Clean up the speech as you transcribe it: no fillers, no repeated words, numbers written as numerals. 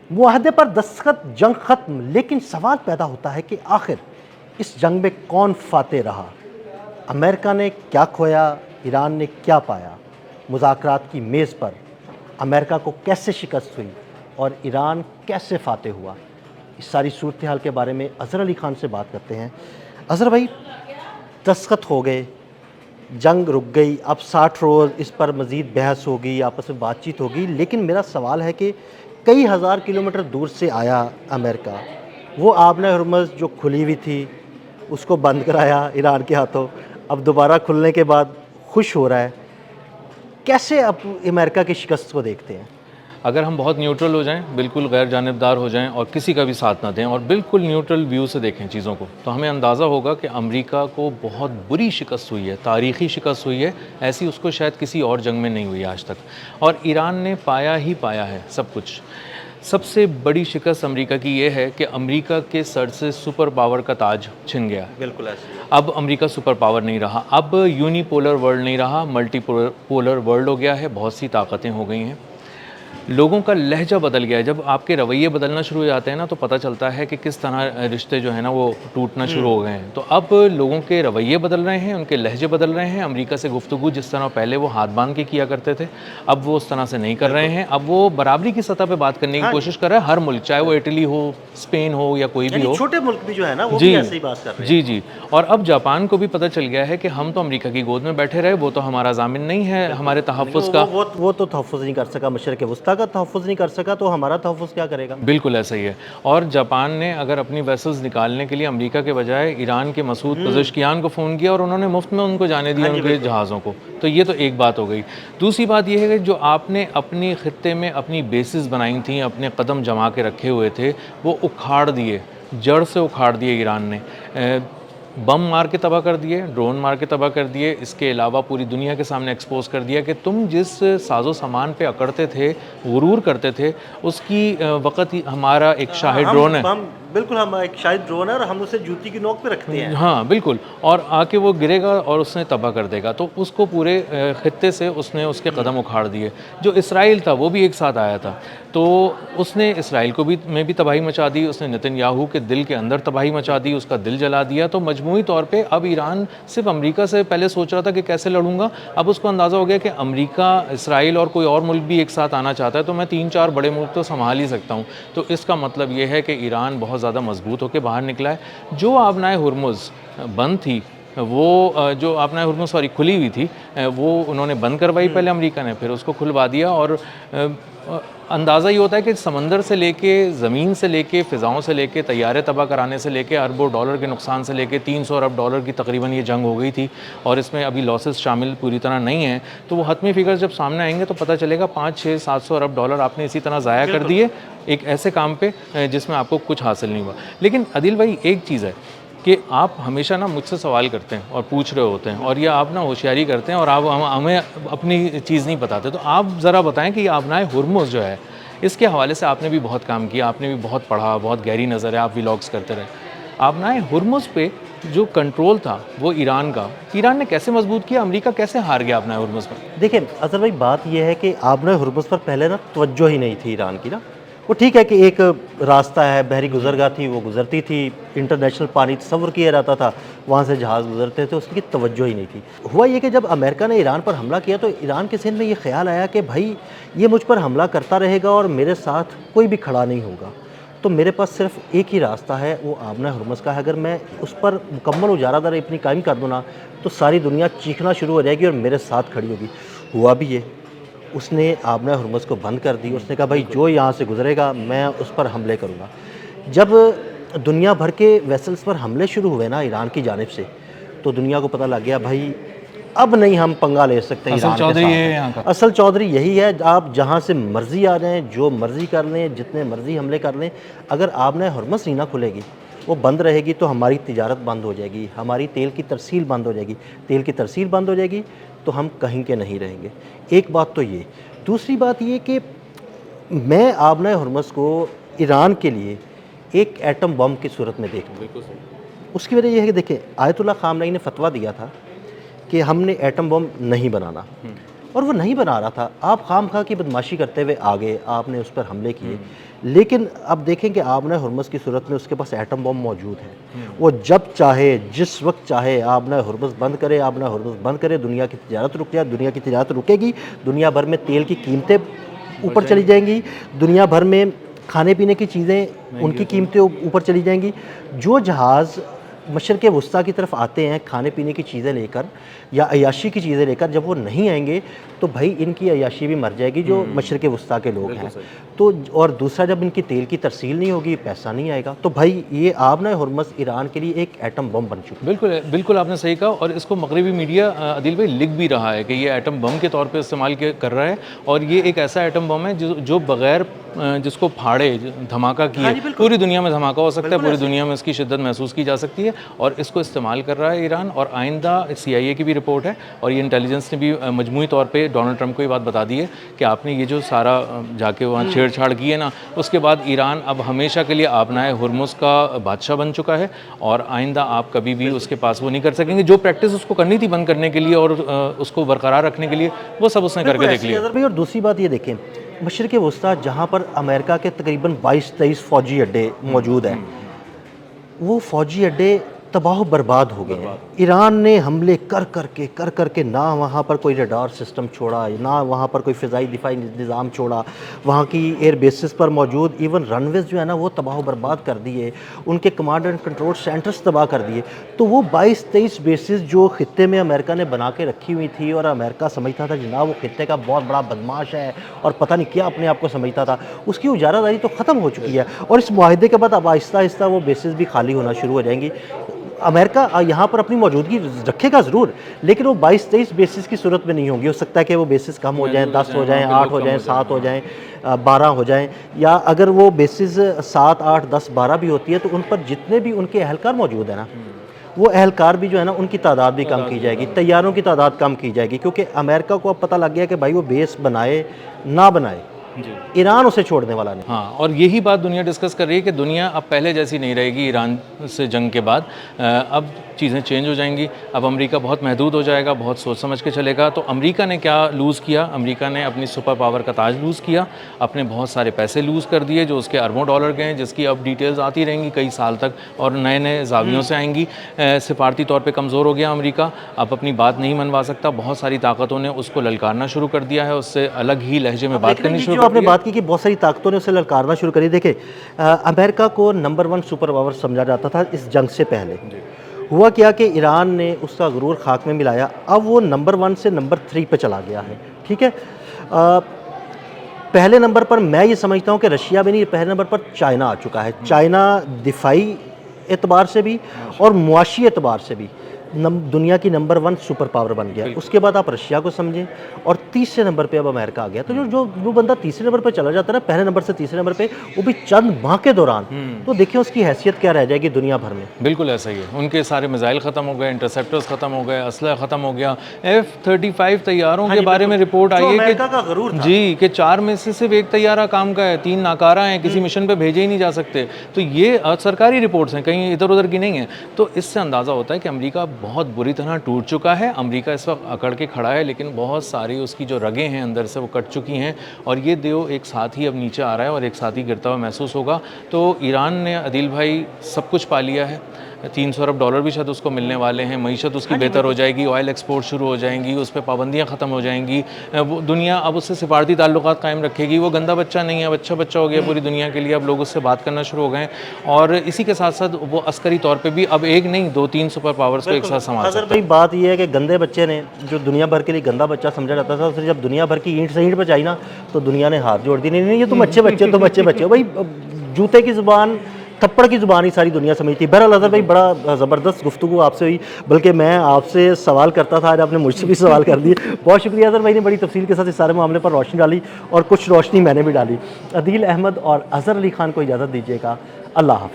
معاہدے پر دستخط، جنگ ختم، لیکن سوال پیدا ہوتا ہے کہ آخر اس جنگ میں کون فاتح رہا؟ امریکہ نے کیا کھویا؟ ایران نے کیا پایا؟ مذاکرات کی میز پر امریکہ کو کیسے شکست ہوئی اور ایران کیسے فاتح ہوا؟ اس ساری صورتحال کے بارے میں اظہر علی خان سے بات کرتے ہیں۔ اظہر بھائی، دستخط ہو گئے، جنگ رک گئی، اب 60 روز اس پر مزید بحث ہوگی، آپس میں بات چیت ہوگی، لیکن میرا سوال ہے کہ کئی ہزار کلومیٹر دور سے آیا امریکہ، وہ آبِ ہرمز جو کھلی ہوئی تھی اس کو بند کرایا ایران کے ہاتھوں، اب دوبارہ کھلنے کے بعد خوش ہو رہا ہے۔ کیسے اب امریکہ کی شکست کو دیکھتے ہیں؟ اگر ہم بہت نیوٹرل ہو جائیں، بالکل غیر جانبدار ہو جائیں اور کسی کا بھی ساتھ نہ دیں اور بالکل نیوٹرل ویو سے دیکھیں چیزوں کو، تو ہمیں اندازہ ہوگا کہ امریکہ کو بہت بری شکست ہوئی ہے، تاریخی شکست ہوئی ہے، ایسی اس کو شاید کسی اور جنگ میں نہیں ہوئی آج تک، اور ایران نے پایا ہی پایا ہے سب کچھ۔ سب سے بڑی شکست امریکہ کی یہ ہے کہ امریکہ کے سر سے سپر پاور کا تاج چھن گیا۔ بالکل ایسے ہی۔ اب امریکہ سپر پاور نہیں رہا، اب یونی پولر ورلڈ نہیں رہا، ملٹی پولر ورلڈ ہو گیا ہے، بہت سی طاقتیں ہو گئی ہیں۔ لوگوں کا لہجہ بدل گیا ہے، جب آپ کے رویے بدلنا شروع ہو جاتے ہیں نا تو پتہ چلتا ہے کہ کس طرح رشتے جو ہیں نا وہ ٹوٹنا شروع ہو گئے ہیں۔ تو اب لوگوں کے رویے بدل رہے ہیں، ان کے لہجے بدل رہے ہیں۔ امریکہ سے گفتگو جس طرح پہلے وہ ہاتھ باندھ کے کیا کرتے تھے، اب وہ اس طرح سے نہیں کر رہے ہیں، اب وہ برابری کی سطح پہ بات کرنے کی کوشش کر رہے ہیں، ہر ملک، چاہے وہ اٹلی ہو، اسپین ہو یا کوئی بھی ہو۔ چھوٹے ملک بھی جو ہے نا وہ بھی ایسے ہی بات کر رہے ہیں۔ جی جی، اور اب جاپان کو بھی پتہ چل گیا ہے کہ ہم تو امریکہ کی گود میں بیٹھے رہے، وہ تو ہمارا ضامن نہیں ہے ہمارے تحفظ کا۔ وہ تو تحفظ نہیں کر سکا، مشرق وسطیٰ کا تحفظ نہیں کر سکا، تو ہمارا تحفظ کیا کرے گا؟ بالکل ایسا ہی ہے۔ اور جاپان نے اگر اپنی ویسلز نکالنے کے لیے امریکہ کے بجائے ایران کے مسعود پزشکیان کو فون کیا اور انہوں نے مفت میں ان کو جانے دیا ان کے جہازوں کو، تو یہ تو ایک بات ہو گئی۔ دوسری بات یہ ہے کہ جو آپ نے اپنی خطے میں اپنی بیسز بنائی تھیں، اپنے قدم جما کے رکھے ہوئے تھے، وہ اکھاڑ دیے، جڑ سے اکھاڑ دیے ایران نے۔ بم مار کے تباہ کر دیے، ڈرون مار کے تباہ کر دیے، اس کے علاوہ پوری دنیا کے سامنے ایکسپوز کر دیا کہ تم جس ساز و سامان پہ اکڑتے تھے، غرور کرتے تھے، اس کی وقت ہمارا ایک شاہد ڈرون ہے۔ بالکل، ہم ایک شاہد ڈرون ہے اور ہم اسے جوتی کی نوک پہ رکھتے ہیں۔ ہاں بالکل، اور آ کے وہ گرے گا اور اس نے تباہ کر دے گا، تو اس کو پورے خطے سے اس نے اس کے قدم اکھاڑ دیے۔ جو اسرائیل تھا وہ بھی ایک ساتھ آیا تھا، تو اس نے اسرائیل کو بھی میں بھی تباہی مچا دی، اس نے نتن یاہو کے دل کے اندر تباہی مچا دی، اس کا دل جلا دیا۔ تو مجموعی طور پہ اب ایران صرف امریکہ سے پہلے سوچ رہا تھا کہ کیسے لڑوں گا، اب اس کو اندازہ ہو گیا کہ امریکہ، اسرائیل اور کوئی اور ملک بھی ایک ساتھ آنا چاہتا ہے تو میں 3-4 بڑے ملک تو سنبھال ہی سکتا ہوں۔ تو اس کا مطلب یہ ہے کہ ایران بہت زیادہ مضبوط ہو کے باہر نکلا ہے۔ جو آبنائے ہرمز بند تھی، وہ جو آبنائے ہرمز کھلی ہوئی تھی، وہ انہوں نے بند کروائی پہلے امریکہ نے، پھر اس کو کھلوا دیا، اور اندازہ یہ ہوتا ہے کہ سمندر سے لے کے، زمین سے لے کے، فضاؤں سے لے کے، طیارے تباہ کرانے سے لے کے، اربوں ڈالر کے نقصان سے لے کے 300 ارب ڈالر کی تقریباً یہ جنگ ہو گئی تھی، اور اس میں ابھی لاسز شامل پوری طرح نہیں ہیں۔ تو وہ حتمی فگرز جب سامنے آئیں گے تو پتہ چلے گا 500-600-700 ارب ڈالر آپ نے اسی طرح ضائع کر دیے ایک ایسے کام پہ جس میں آپ کو کچھ حاصل نہیں ہوا۔ لیکن عادل بھائی، ایک چیز ہے کہ آپ ہمیشہ نا مجھ سے سوال کرتے ہیں اور پوچھ رہے ہوتے ہیں، اور یہ آپ نا ہوشیاری کرتے ہیں اور آپ ہمیں اپنی چیز نہیں بتاتے، تو آپ ذرا بتائیں کہ یہ آبنائے ہرمز جو ہے، اس کے حوالے سے آپ نے بھی بہت کام کیا، آپ نے بھی بہت پڑھا، بہت گہری نظر ہے، آپ ولاگس کرتے رہے۔ آبنائے ہرمز پہ جو کنٹرول تھا وہ ایران کا، ایران نے کیسے مضبوط کیا؟ امریکہ کیسے ہار گیا آبنائے ہرمز پر؟ دیکھیں اظہر بھائی، بات یہ ہے کہ آبنائے ہرمز پر پہلے نا توجہ ہی نہیں تھی ایران کی نا۔ وہ ٹھیک ہے کہ ایک راستہ ہے، بحری گزرگاہ تھی، وہ گزرتی تھی، انٹرنیشنل پانی تصور کیا جاتا تھا، وہاں سے جہاز گزرتے تھے، اس کی توجہ ہی نہیں تھی۔ ہوا یہ کہ جب امریکہ نے ایران پر حملہ کیا تو ایران کے ذہن میں یہ خیال آیا کہ بھائی یہ مجھ پر حملہ کرتا رہے گا اور میرے ساتھ کوئی بھی کھڑا نہیں ہوگا، تو میرے پاس صرف ایک ہی راستہ ہے، وہ آبنائے ہرمز کا ہے۔ اگر میں اس پر مکمل اجارہ داری اپنی قائم کر دوں نا تو ساری دنیا چیخنا شروع ہو جائے گی اور میرے ساتھ کھڑی ہوگی۔ ہوا بھی یہ، اس نے آبنائے ہرمز کو بند کر دی، اس نے کہا بھائی جو یہاں سے گزرے گا میں اس پر حملے کروں گا۔ جب دنیا بھر کے ویسلز پر حملے شروع ہوئے نا ایران کی جانب سے، تو دنیا کو پتہ لگ گیا بھائی اب نہیں ہم پنگا لے سکتے ایران کے ساتھ۔ اصل چودھری یہی ہے، آپ جہاں سے مرضی آ جائیں، جو مرضی کر لیں، جتنے مرضی حملے کر لیں، اگر آبنائے ہرمز نہیں نہ کھلے گی، وہ بند رہے گی تو ہماری تجارت بند ہو جائے گی، ہماری تیل کی ترسیل بند ہو جائے گی، تیل کی ترسیل بند ہو جائے گی تو ہم کہیں کے نہیں رہیں گے۔ ایک بات تو یہ۔ دوسری بات یہ کہ میں آبنائے ہرمز کو ایران کے لیے ایک ایٹم بم کی صورت میں دیکھتا ہوں۔ اس کی وجہ یہ ہے کہ دیکھیں، آیت اللہ خامنئی نے فتویٰ دیا تھا کہ ہم نے ایٹم بم نہیں بنانا، اور وہ نہیں بنا رہا تھا. آپ خام خواہ کی بدماشی کرتے ہوئے آگے آپ نے اس پر حملے کیے, لیکن اب دیکھیں کہ آبنہ ہرمز کی صورت میں اس کے پاس ایٹم بم موجود ہے. وہ جب چاہے جس وقت چاہے آبنہ ہرمز بند کرے, آبنہ ہرمز بند کرے, دنیا کی تجارت رک جائے. دنیا کی تجارت رکے گی, دنیا بھر میں تیل کی قیمتیں اوپر چلی جائیں گی, دنیا بھر میں کھانے پینے کی چیزیں ان کی قیمتیں اوپر چلی جائیں گی. جو جہاز مشرق وسطیٰ کی طرف آتے ہیں کھانے پینے کی چیزیں لے کر یا عیاشی کی چیزیں لے کر, جب وہ نہیں آئیں گے تو بھائی ان کی عیاشی بھی مر جائے گی جو مشرق وسطیٰ کے لوگ ہیں. تو اور دوسرا, جب ان کی تیل کی ترسیل نہیں ہوگی, پیسہ نہیں آئے گا, تو بھائی یہ آبنہ ہرمز ایران کے لیے ایک ایٹم بم بن چکا ہے. بالکل بالکل آپ نے صحیح کہا, اور اس کو مغربی میڈیا عدیل بھائی لکھ بھی رہا ہے کہ یہ ایٹم بم کے طور پہ استعمال کر رہا ہے, اور یہ ایک ایسا ایٹم بم ہے جو بغیر جس کو پھاڑے دھماکہ کیے پوری دنیا میں دھماکہ ہو سکتا ہے, پوری دنیا میں اس کی شدت محسوس کی جا سکتی ہے, اور اس کو استعمال کر رہا ہے ایران. اور آئندہ CIA کی بھی رپورٹ ہے, اور یہ انٹیلیجنس نے بھی مجموعی طور پہ ڈونلڈ ٹرمپ کو یہ بات بتا دی ہے کہ آپ نے یہ جو سارا جا کے وہاں چھیڑ چھاڑ کی ہے نا, اس کے بعد ایران اب ہمیشہ کے لیے آبنہ ہرمز کا بادشاہ بن چکا ہے, اور آئندہ آپ کبھی بھی اس کے پاس وہ نہیں کر سکیں گے. جو پریکٹس اس کو کرنی تھی بند کرنے کے لیے اور اس کو برقرار رکھنے کے لیے, وہ سب اس نے کر کے دیکھ لیا. اور دوسری بات یہ دیکھیں, مشرق وسطیٰ جہاں پر امریکہ کے تقریباً 22-23 فوجی اڈے موجود ہیں, وہ فوجی اڈے تباہ و برباد ہو گئے ہیں. ایران نے حملے کر کے نہ وہاں پر کوئی ریڈار سسٹم چھوڑا, نہ وہاں پر کوئی فضائی دفاعی نظام چھوڑا, وہاں کی ایئر بیسز پر موجود ایون رن ویز جو ہے نا وہ تباہ و برباد کر دیے, ان کے کمانڈ اینڈ کنٹرول سینٹرز تباہ کر دیے. تو وہ 22-23 بیسز جو خطے میں امریکہ نے بنا کے رکھی ہوئی تھی, اور امریکہ سمجھتا تھا جناب وہ خطے کا بہت بڑا بدماش ہے اور پتہ نہیں کیا اپنے آپ کو سمجھتا تھا, اس کی اجارہ داری تو ختم ہو چکی ہے. اور اس معاہدے کے بعد اب آہستہ آہستہ وہ بیسز بھی خالی ہونا شروع ہو جائیں گی. امریکہ یہاں پر اپنی موجودگی رکھے گا ضرور, لیکن وہ 22-23 بیسز کی صورت میں نہیں ہوں گی. ہو سکتا ہے کہ وہ بیسز کم ہو جائیں, 10 ہو جائیں, 8 ہو جائیں, 7 ہو جائیں, 12 ہو جائیں, یا اگر وہ بیسز 7, 8, 10, 12 بھی ہوتی ہے تو ان پر جتنے بھی ان کے اہلکار موجود ہیں نا, وہ اہلکار بھی جو ہے نا ان کی تعداد بھی کم کی جائے گی, طیاروں کی تعداد کم کی جائے گی, کیونکہ امریکہ کو اب پتہ لگ گیا کہ بھائی وہ بیس بنائے نہ بنائے, ایران اسے چھوڑنے والا نہیں. ہاں, اور یہی بات دنیا ڈسکس کر رہی ہے کہ دنیا اب پہلے جیسی نہیں رہے گی ایران سے جنگ کے بعد. اب چیزیں چینج ہو جائیں گی, اب امریکہ بہت محدود ہو جائے گا, بہت سوچ سمجھ کے چلے گا. تو امریکہ نے کیا لوز کیا؟ امریکہ نے اپنی سپر پاور کا تاج لوز کیا, اپنے بہت سارے پیسے لوز کر دیے جو اس کے اربوں ڈالر کے ہیں, جس کی اب ڈیٹیلز آتی رہیں گی کئی سال تک اور نئے نئے زاویوں سے آئیں گی. سفارتی طور پہ کمزور ہو گیا امریکہ, اب اپنی بات نہیں منوا سکتا. بہت ساری طاقتوں نے اس کو للکارنا شروع کر دیا ہے, اس سے الگ ہی لہجے میں بات کرنی شروع کر دی. آپ نے بات کی کہ بہت ساری طاقتوں نے اسے للکارنا شروع کری. دیکھیں, امریکہ کو نمبر 1 سپر پاور سمجھا جاتا تھا اس جنگ سے پہلے. ہوا کیا کہ ایران نے اس کا غرور خاک میں ملایا, اب وہ نمبر 1 سے نمبر 3 پہ چلا گیا ہے. ٹھیک ہے, پہلے نمبر پر میں یہ سمجھتا ہوں کہ رشیا بھی نہیں, پہلے نمبر پر چائنا آ چکا ہے. چائنا دفاعی اعتبار سے بھی اور معاشی اعتبار سے بھی دنیا کی نمبر 1 سپر پاور بن گیا. اس کے بعد آپ رشیا کو سمجھیں, اور تیسرے نمبر پہ اب امریکہ آ گیا. تو جو بندہ تیسرے نمبر پہ چلا جاتا ہے نا, پہلے نمبر سے تیسرے نمبر پہ, وہ بھی چند ماہ کے دوران, تو دیکھیں اس کی حیثیت کیا رہ جائے گی دنیا بھر میں. بالکل ایسا ہی ہے, ان کے سارے میزائل ختم ہو گئے, انٹرسیپٹرز ختم ہو گئے, اسلحہ ختم ہو گیا. F-35 طیاروں کے بارے میں رپورٹ آئی ہے کہ جی کہ 4 میں سے صرف 1 طیارہ کام کا ہے, 3 ناکارہ ہیں, کسی مشن پہ بھیجے ہی نہیں جا سکتے. تو یہ سرکاری رپورٹس ہیں, کہیں ادھر ادھر کی نہیں ہیں. تو اس سے اندازہ ہوتا ہے کہ امریکہ بہت بری طرح ٹوٹ چکا ہے. امریکہ اس وقت اکڑ کے کھڑا ہے, لیکن بہت ساری اس کی جو رگیں ہیں اندر سے وہ کٹ چکی ہیں, اور یہ دیو ایک ساتھ ہی اب نیچے آ رہا ہے اور ایک ساتھ ہی گرتا ہوا محسوس ہوگا. تو ایران نے عدیل بھائی سب کچھ پا لیا ہے, $300 ارب بھی شاید اس کو ملنے والے ہیں, معیشت اس کی بہتر ہو جائے گی, آئل ایکسپورٹ شروع ہو جائیں گی, اس پہ پابندیاں ختم ہو جائیں گی, دنیا اب اس سے سفارتی تعلقات قائم رکھے گی. وہ گندا بچہ نہیں ہے, بچہ ہو گیا پوری دنیا کے لیے, اب لوگ اس سے بات کرنا شروع ہو گئے. اور اسی کے ساتھ ساتھ وہ عسکری طور پہ بھی اب ایک نہیں 2-3 سپر پاورز کو ایک ساتھ سنبھال سکتا ہے. بات یہ ہے کہ گندے بچے نے جو دنیا بھر کے لیے گندا بچہ سمجھا جاتا تھا, پھر جب دنیا بھر کی اینٹ سے اینٹ پہ جائی نا, تو دنیا نے ہاتھ جوڑ دی. نہیں یہ تم اچھے بچے بھائی, جوتے کی زبان تھپڑ کی زبان ہی ساری دنیا سمجھتی. بہرحال اظہر بھائی بڑا زبردست گفتگو آپ سے ہوئی, بلکہ میں آپ سے سوال کرتا تھا, آج آپ نے مجھ سے بھی سوال کر دیے. بہت شکریہ اظہر بھائی نے بڑی تفصیل کے ساتھ اس سارے معاملے پر روشنی ڈالی, اور کچھ روشنی میں نے بھی ڈالی. عدیل احمد اور اظہر علی خان کو اجازت دیجیے گا. اللہ حافظ.